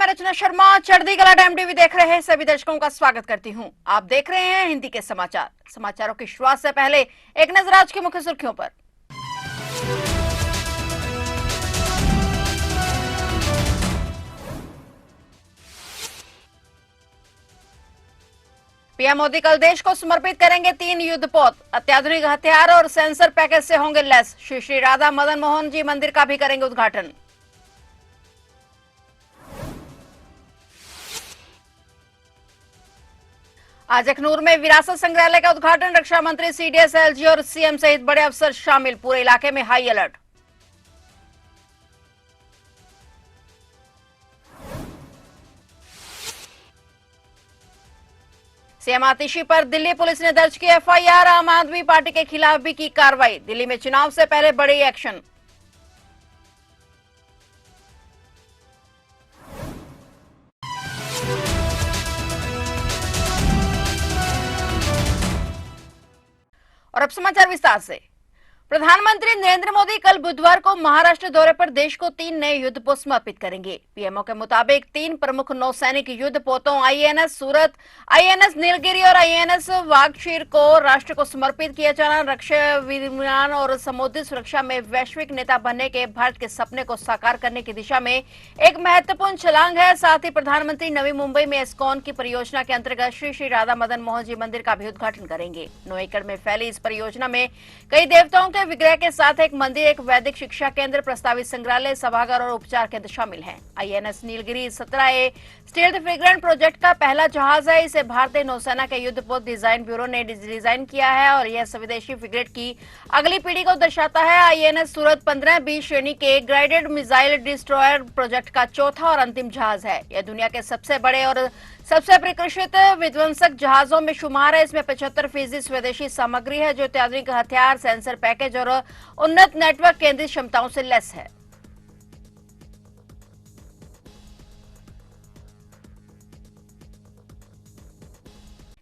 मैं रचना शर्मा। चढ़ती कला टाइम टीवी देख रहे हैं सभी दर्शकों का स्वागत करती हूं। आप देख रहे हैं हिंदी के समाचार। समाचारों की शुरुआत से पहले एक नजर आज की मुख्य सुर्खियों पर। पीएम मोदी कल देश को समर्पित करेंगे 3 युद्धपोत। अत्याधुनिक हथियार और सेंसर पैकेज से होंगे लैस। श्री श्री राधा मदन मोहन जी मंदिर का भी करेंगे उद्घाटन। आज अखनूर में विरासत संग्रहालय का उद्घाटन। रक्षा मंत्री, सीडीएस, एलजी और सीएम सहित बड़े अफसर शामिल। पूरे इलाके में हाई अलर्ट। सीएम आतिशी पर दिल्ली पुलिस ने दर्ज की एफआईआर। आम आदमी पार्टी के खिलाफ भी की कार्रवाई। दिल्ली में चुनाव से पहले बड़ी एक्शन। और अब समाचार विस्तार से। प्रधानमंत्री नरेंद्र मोदी कल बुधवार को महाराष्ट्र दौरे पर देश को 3 नए युद्धपोत समर्पित करेंगे। पीएमओ के मुताबिक 3 प्रमुख नौसैनिक युद्धपोतों आईएनएस सूरत, आईएनएस नीलगिरी और आईएनएस वागशीर को राष्ट्र को समर्पित किया जाना रक्षा विमान और समुद्री सुरक्षा में वैश्विक नेता बनने के भारत के सपने को साकार करने की दिशा में एक महत्वपूर्ण छलांग है। साथ ही प्रधानमंत्री नवी मुंबई में एस्कॉन की परियोजना के अंतर्गत श्री श्री राधा मदन मोहन जी मंदिर का भी उद्घाटन करेंगे। 9 एकड़ में फैली इस परियोजना में कई देवताओं के विग्रह के साथ एक मंदिर, एक वैदिक शिक्षा केंद्र, प्रस्तावित संग्रहालय, सभागार और उपचार केंद्र शामिल हैं। INS Nilgiri 17A stealth frigate project का पहला जहाज है। इसे भारतीय नौसेना के युद्धपोत डिजाइन ब्यूरो ने डिजाइन किया है और यह स्वदेशी फ्रिगेट की अगली पीढ़ी को दर्शाता है। आईएनएस सूरत 15B श्रेणी के गाइडेड मिसाइल डिस्ट्रॉयर प्रोजेक्ट का चौथा और अंतिम जहाज है। यह दुनिया के सबसे बड़े और सबसे प्रशिक्षित विध्वंसक जहाजों में शुमार है। इसमें 75% स्वदेशी सामग्री है जो अत्याधुनिक हथियार, सेंसर पैकेज और उन्नत नेटवर्क केंद्रित क्षमताओं से लैस है।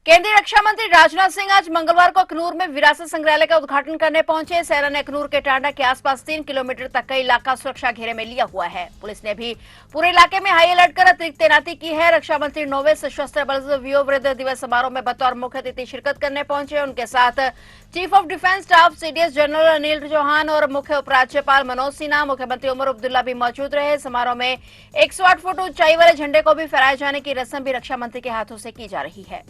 केंद्रीय रक्षा मंत्री राजनाथ सिंह आज मंगलवार को अखनूर में विरासत संग्रहालय का उद्घाटन करने पहुंचे। सेना ने अखनूर के टांडा के आसपास 3 किलोमीटर तक का इलाका सुरक्षा घेरे में लिया हुआ है। पुलिस ने भी पूरे इलाके में हाई अलर्ट कर अतिरिक्त तैनाती की है। रक्षा मंत्री 9वें सशस्त्र बल व्योमवृद्ध दिवस समारोह में बतौर मुख्य अतिथि शिरकत करने पहुंचे। उनके साथ chief of defence staff CDS general Anil Chauhan और मुख्य उपराज्यपाल मनोज सिन्हा, मुख्यमंत्री उमर अब्दुल्ला भी मौजूद रहे। समारोह में 108 फुट ऊंचाई वाले झंडे को भी फहराए जाने की रस्म भी रक्षा मंत्री के हाथों से की जा रही है।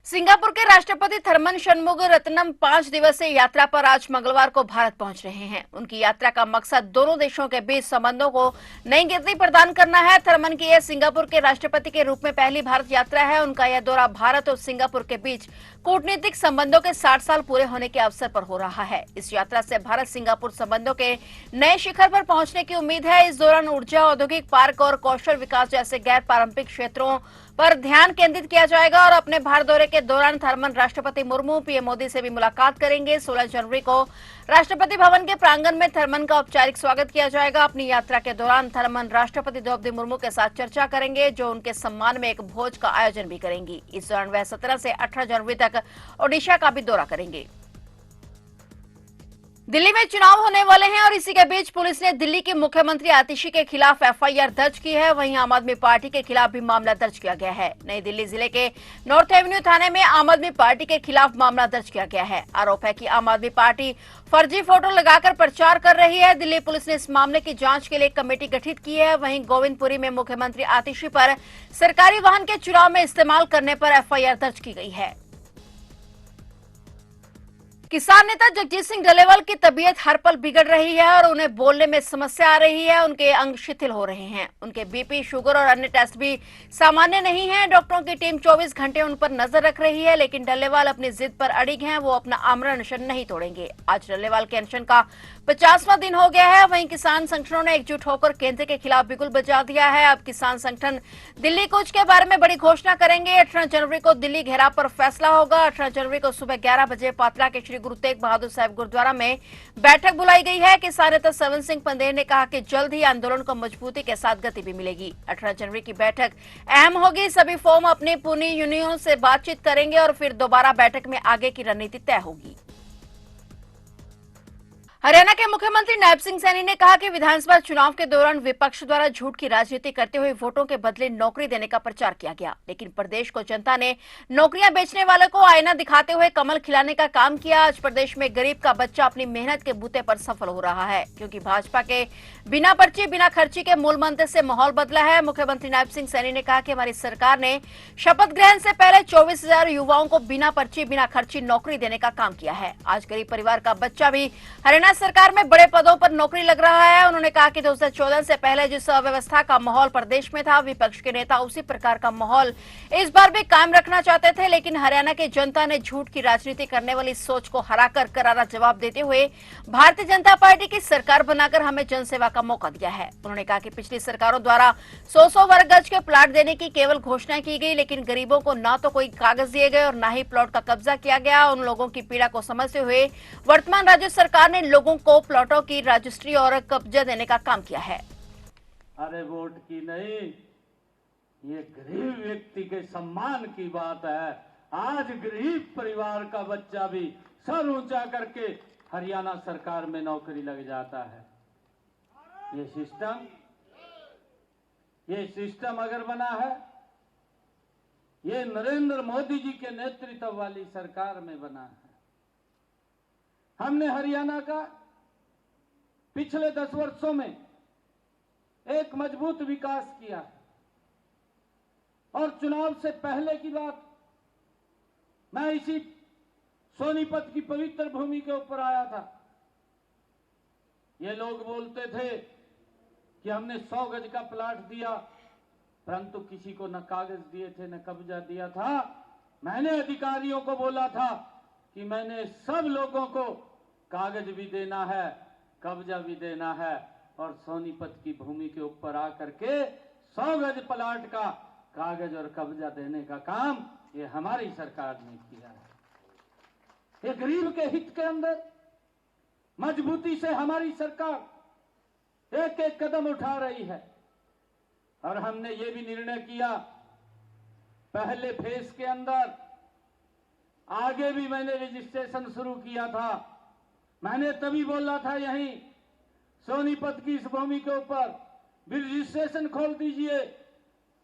सिंगापुर के राष्ट्रपति थरमन शनमुगारत्नम 5 दिवसीय यात्रा पर आज मंगलवार को भारत पहुंच रहे हैं। उनकी यात्रा का मकसद दोनों देशों के बीच संबंधों को नई गति प्रदान करना है। थरमन की यह सिंगापुर के राष्ट्रपति के रूप में पहली भारत यात्रा है। उनका यह दौरा भारत और सिंगापुर के बीच कूटनीतिक संबंधों के 60 साल पूरे होने के अवसर पर हो रहा है। इस यात्रा से भारत सिंगापुर संबंधों के नए शिखर पर पहुंचने की उम्मीद है। इस दौरान ऊर्जा, औद्योगिक पार्क और कौशल विकास जैसे गैर पारंपरिक क्षेत्रों पर ध्यान केंद्रित किया जाएगा। और अपने भारत दौरे के दौरान थरमन राष्ट्रपति मुर्मू, पीएम मोदी से भी मुलाकात करेंगे। 16 जनवरी को राष्ट्रपति भवन के प्रांगण में थरमन का औपचारिक स्वागत किया जाएगा। अपनी यात्रा के दौरान थरमन राष्ट्रपति द्रौपदी मुर्मू के साथ चर्चा करेंगे, जो उनके सम्मान में एक भोज का आयोजन भी करेंगी। इस दौरान वह 17 से 18 जनवरी तक ओडिशा का भी दौरा करेंगे। दिल्ली में चुनाव होने वाले हैं और इसी के बीच पुलिस ने दिल्ली के मुख्यमंत्री आतिशी के खिलाफ एफआईआर दर्ज की है। वहीं आम आदमी पार्टी के खिलाफ भी मामला दर्ज किया गया है। नई दिल्ली जिले के नॉर्थ एवेन्यू थाने में आम आदमी पार्टी के खिलाफ मामला दर्ज किया गया है। आरोप है कि आम आदमी पार्टी फर्जी फोटो लगाकर प्रचार कर रही है। दिल्ली पुलिस ने इस मामले की जांच के लिए एक कमेटी गठित की है। वहीं गोविंदपुरी में मुख्यमंत्री आतिशी पर सरकारी वाहन के चुनाव में इस्तेमाल करने पर एफआईआर दर्ज की गई है। किसान नेता जगजीत सिंह डल्लेवाल की तबीयत हर पल बिगड़ रही है और उन्हें बोलने में समस्या आ रही है। उनके अंग शिथिल हो रहे हैं। उनके बीपी, शुगर और अन्य टेस्ट भी सामान्य नहीं है। डॉक्टरों की टीम 24 घंटे उन पर नजर रख रही है, लेकिन डल्लेवाल अपनी जिद पर अड़िग हैं। वो अपना आमरण अनशन नहीं तोड़ेंगे। आज डल्लेवाल के अनशन का 50वां दिन हो गया है। वहीं किसान संगठनों ने एकजुट होकर केंद्र के खिलाफ बिगुल बजा दिया है। अब किसान संगठन दिल्ली कूच के बारे में बड़ी घोषणा करेंगे। 18 जनवरी को दिल्ली घेराव पर फैसला होगा। 18 जनवरी को सुबह 11 बजे पातला के श्री गुरु तेग बहादुर साहिब गुरुद्वारा में बैठक बुलाई गई है। किसान नेता सवन सिंह पंदेर ने कहा कि जल्द ही आंदोलन को मजबूती के साथ गति भी मिलेगी। 18 जनवरी की बैठक अहम होगी। सभी फॉर्म अपनी पुनी यूनियनों से बातचीत करेंगे और फिर दोबारा बैठक में आगे की रणनीति तय होगी। हरियाणा के मुख्यमंत्री नायब सिंह सैनी ने कहा कि विधानसभा चुनाव के दौरान विपक्ष द्वारा झूठ की राजनीति करते हुए वोटों के बदले नौकरी देने का प्रचार किया गया, लेकिन प्रदेश को जनता ने नौकरियां बेचने वालों को आईना दिखाते हुए कमल खिलाने का काम किया। आज प्रदेश में गरीब का बच्चा अपनी मेहनत के बूते पर सफल हो रहा है, क्योंकि भाजपा के बिना पर्ची बिना खर्ची के मूल मंत्र से माहौल बदला है। मुख्यमंत्री नायब सिंह सैनी ने कहा कि हमारी सरकार ने शपथ ग्रहण से पहले 24,000 युवाओं को बिना पर्ची बिना खर्ची नौकरी देने का काम किया है। आज गरीब परिवार का बच्चा भी हरियाणा सरकार में बड़े पदों पर नौकरी लग रहा है। उन्होंने कहा कि 2014 से पहले जिस अव्यवस्था का माहौल प्रदेश में था, विपक्ष के नेता उसी प्रकार का माहौल इस बार भी कायम रखना चाहते थे, लेकिन हरियाणा की जनता ने झूठ की राजनीति करने वाली सोच को हराकर करारा जवाब देते हुए भारतीय जनता पार्टी की सरकार बनाकर हमें जनसेवा का मौका दिया है। उन्होंने कहा कि पिछली सरकारों द्वारा 100 वर्ग गज के प्लाट देने की केवल घोषणा की गई, लेकिन गरीबों को न तो कोई कागज दिए गए और न ही प्लॉट का कब्जा किया गया। उन लोगों की पीड़ा को समझते हुए वर्तमान राज्य सरकार ने लोगों को प्लॉटों की रजिस्ट्री और कब्जा देने का काम किया है। अरे वोट की नहीं, ये गरीब व्यक्ति के सम्मान की बात है। आज गरीब परिवार का बच्चा भी सर ऊंचा करके हरियाणा सरकार में नौकरी लग जाता है। ये सिस्टम अगर बना है, ये नरेंद्र मोदी जी के नेतृत्व वाली सरकार में बना है। हमने हरियाणा का पिछले 10 वर्षों में एक मजबूत विकास किया और चुनाव से पहले की बात, मैं इसी सोनीपत की पवित्र भूमि के ऊपर आया था। ये लोग बोलते थे कि हमने 100 गज का प्लाट दिया, परंतु किसी को न कागज दिए थे न कब्जा दिया था। मैंने अधिकारियों को बोला था कि मैंने सब लोगों को कागज भी देना है, कब्जा भी देना है, और सोनीपत की भूमि के ऊपर आकर के 100 गज प्लाट का कागज और कब्जा देने का काम ये हमारी सरकार ने किया है। ये गरीब के हित के अंदर मजबूती से हमारी सरकार एक एक कदम उठा रही है। और हमने ये भी निर्णय किया, पहले फेज के अंदर आगे भी मैंने रजिस्ट्रेशन शुरू किया था। मैंने तभी बोला था यहीं सोनीपत की इस भूमि के ऊपर भी रजिस्ट्रेशन खोल दीजिए।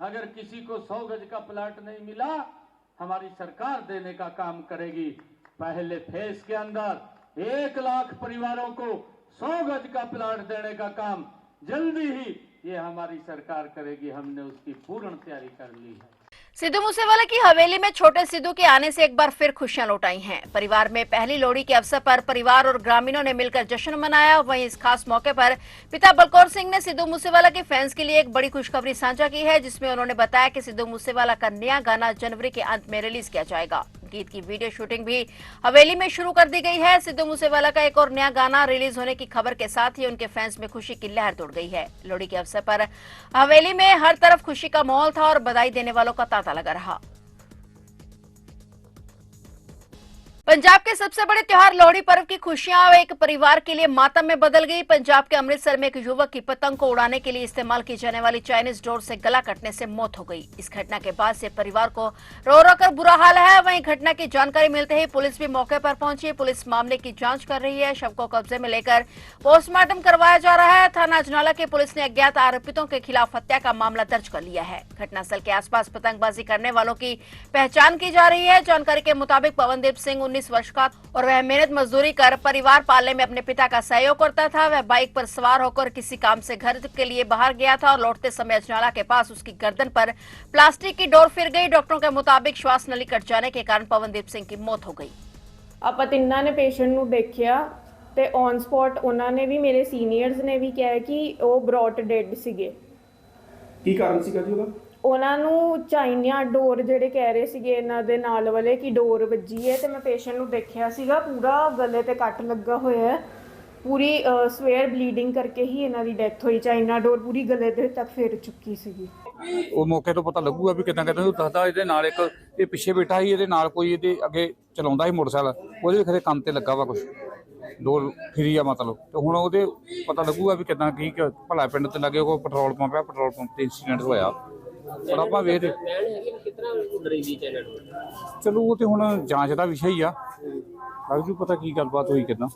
अगर किसी को 100 गज का प्लाट नहीं मिला, हमारी सरकार देने का काम करेगी। पहले फेज के अंदर 1 लाख परिवारों को 100 गज का प्लाट देने का काम जल्दी ही ये हमारी सरकार करेगी। हमने उसकी पूर्ण तैयारी कर ली है। सिद्धू मूसेवाला की हवेली में छोटे सिद्धू के आने से एक बार फिर खुशियां लौट आई हैं। परिवार में पहली लोहड़ी के अवसर पर परिवार और ग्रामीणों ने मिलकर जश्न मनाया। वहीं इस खास मौके पर पिता बलकौर सिंह ने सिद्धू मूसेवाला के फैंस के लिए एक बड़ी खुशखबरी साझा की है, जिसमें उन्होंने बताया कि सिद्धू मूसेवाला का नया गाना जनवरी के अंत में रिलीज किया जाएगा। गीत की वीडियो शूटिंग भी हवेली में शुरू कर दी गई है। सिद्धू मूसेवाला का एक और नया गाना रिलीज होने की खबर के साथ ही उनके फैंस में खुशी की लहर दौड़ गई है। लोहड़ी के अवसर पर हवेली में हर तरफ खुशी का माहौल था और बधाई देने वालों का तांता लगा रहा। पंजाब के सबसे बड़े त्योहार लोहड़ी पर्व की खुशियां एक परिवार के लिए मातम में बदल गई। पंजाब के अमृतसर में एक युवक की पतंग को उड़ाने के लिए इस्तेमाल की जाने वाली चाइनीज डोर से गला कटने से मौत हो गई। इस घटना के बाद से परिवार को रो रो कर बुरा हाल है। वहीं घटना की जानकारी मिलते ही पुलिस भी मौके पर पहुंची। पुलिस मामले की जांच कर रही है। शव को कब्जे में लेकर पोस्टमार्टम करवाया जा रहा है। थाना अजनाला के पुलिस ने अज्ञात आरोपितों के खिलाफ हत्या का मामला दर्ज कर लिया है। घटनास्थल के आसपास पतंगबाजी करने वालों की पहचान की जा रही है। जानकारी के मुताबिक पवनदीप सिंह 19 वर्ष का और वह मेहनत मजदूरी कर परिवार पालने में अपने पिता का सहयोग करता था। वह बाइक पर सवार होकर किसी काम से घर के लिए बाहर गया था और लौटते समय अजनाला के पास उसकी गर्दन पर प्लास्टिक की डोर फिर गई। डॉक्टरों के मुताबिक श्वास नली कट जाने के कारण पवनदीप सिंह की मौत हो गई। ਆਪਾਂ ਤਿੰਨਾਂ ਨੇ ਪੇਸ਼ੈਂਟ ਨੂੰ ਦੇਖਿਆ ਤੇ ਔਨ ਸਪੌਟ ਉਹਨਾਂ ਨੇ ਵੀ, ਮੇਰੇ ਸੀਨੀਅਰਸ ਨੇ ਵੀ ਕਿਹਾ ਕਿ ਉਹ ਬ੍ਰੌਟ ਡੈਡ ਸੀਗੇ। ਕੀ ਕਾਰਨ ਸੀਗਾ ਜੀ ਉਹਦਾ? ਉਹਨਾਂ ਨੂੰ ਚਾਈਨਾ ਡੋਰ ਜਿਹੜੇ ਕਹਿ ਰਹੇ ਸੀਗੇ ਇਹਨਾਂ ਦੇ ਨਾਲ ਵਾਲੇ ਕਿ ਡੋਰ ਵੱਜੀ ਹੈ ਤੇ ਮੈਂ ਪੇਸ਼ੈਂਟ ਨੂੰ ਦੇਖਿਆ ਸੀਗਾ, ਪੂਰਾ ਗਲੇ ਤੇ ਕੱਟ ਲੱਗਾ ਹੋਇਆ ਹੈ, ਪੂਰੀ ਸਵੇਅਰ ਬਲੀਡਿੰਗ ਕਰਕੇ ਹੀ ਇਹਨਾਂ ਦੀ ਡੈਥ ਹੋਈ। ਚਾਈਨਾ ਡੋਰ ਪੂਰੀ ਗਲੇ ਦੇ ਤੱਕ ਫੇਰ ਚੁੱਕੀ ਸੀਗੀ। ਉਹ ਮੌਕੇ ਤੋਂ ਪਤਾ ਲੱਗੂਗਾ ਵੀ ਕਿੱਦਾਂ ਕਹਿੰਦੇ ਦੱਸਦਾ ਇਹਦੇ ਨਾਲ ਇੱਕ ਇਹ ਪਿੱਛੇ ਬੈਠਾ ਸੀ, ਇਹਦੇ ਨਾਲ ਕੋਈ ਇਹਦੇ ਅੱਗੇ ਚਲਾਉਂਦਾ ਸੀ ਮੋਟਰਸਾਈਕਲ, ਉਹਦੇ ਖਰੇ ਕੰਨ ਤੇ ਲੱਗਾ ਵਾ ਕੁਛ ਡੋਰ ਫਿਰੀ ਆ ਮਤਲਬ। ਤੇ ਹੁਣ ਉਹਦੇ ਪਤਾ ਲੱਗੂਗਾ ਵੀ ਕਿੱਦਾਂ ਕੀ ਭਲਾ ਪਿੰਡ ਤੇ ਲੱਗੇ ਕੋਈ ਪੈਟਰੋਲ ਪੰਪ ਆ, ਪੈਟਰੋਲ ਪੰਪ ਤੇ ਇੰਸੀਡੈਂਟ ਹੋਇਆ। ਪਰ ਆਪਾਂ ਵੇਖਦੇ ਚਲੋ ਉਹ ਤੇ ਹੁਣ ਜਾਂਚ ਦਾ ਵਿਸ਼ਾ ਹੀ ਆ, ਲੱਗ ਜੂ ਪਤਾ ਕੀ ਗੱਲਬਾਤ ਹੋਈ ਕਿੱਦਾਂ।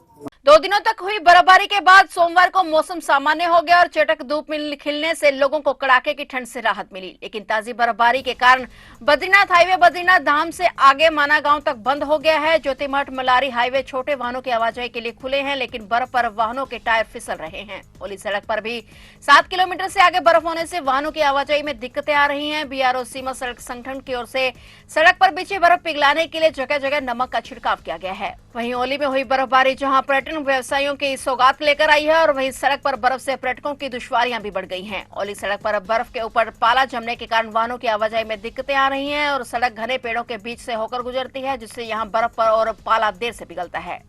2 दिनों तक हुई बर्फबारी के बाद सोमवार को मौसम सामान्य हो गया और चटक धूप खिलने से लोगों को कड़ाके की ठंड से राहत मिली। लेकिन ताजी बर्फबारी के कारण बद्रीनाथ हाईवे बद्रीनाथ धाम से आगे माना गांव तक बंद हो गया है। ज्योतिमठ मलारी हाईवे छोटे वाहनों की आवाजाही के लिए खुले हैं, लेकिन बर्फ पर वाहनों के टायर फिसल रहे हैं। ओली सड़क पर भी 7 किलोमीटर से आगे बर्फ होने से वाहनों की आवाजाही में दिक्कतें आ रही हैं। बीआरओ सीमा सड़क संगठन की ओर से सड़क पर बिछी बर्फ पिघलाने के लिए जगह जगह नमक का छिड़काव किया गया है। वहीं ओली में हुई बर्फबारी जहां पर्यटन व्यवसायियों की सौगात लेकर आई है और वहीं सड़क पर बर्फ से पर्यटकों की दुश्वारियां भी बढ़ गई हैं। ओली सड़क पर बर्फ के ऊपर पाला जमने के कारण वाहनों की आवाजाही में दिक्कतें आ रही हैं और सड़क घने पेड़ों के बीच से होकर गुजरती है, जिससे यहां बर्फ पर और पाला देर से पिघलता है।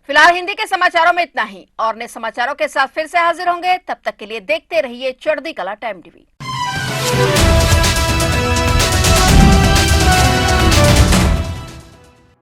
फिलहाल हिंदी के समाचारों में इतना ही और नए समाचारों के साथ फिर से हाजिर होंगे। तब तक के लिए देखते रहिए चढ़ती कला टाइम टीवी।